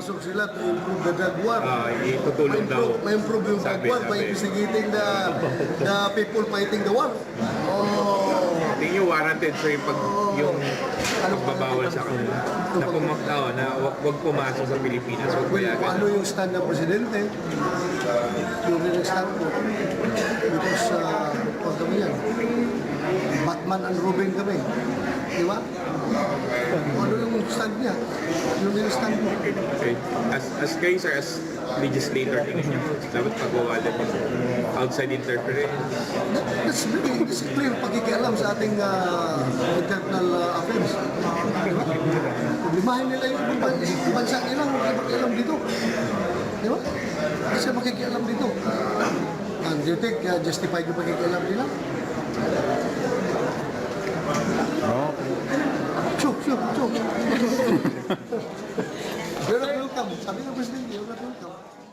pumasok sila to improve the drug war. Itutulong daw. Ma-improve yung drug war by investigating the people fighting the war. Oh. Hindi nyo warranted so yung pagbabawal sa kanila. Na wag pumasok sa Pilipinas. Wag Well, payagan. ano yung stand ng presidente? Yung rin stand ko. Because, huwag kami yan. Batman and Robin kami. Di ba? Ano yung stand niya? Yung rin stand mo. Okay. As kayo sir, as legislator, tingin nyo, dapat pagwawalan yung outside interference. That's very clear pakikialam sa ating internal affairs. Diba? Problemahin nila yung ibang bansa nila, makikialam dito. Di ba? Kasi makikialam dito. And do you think justified yung pakikialam nila? Chuk. You're not welcome. Sabi ng presidente, you're not welcome.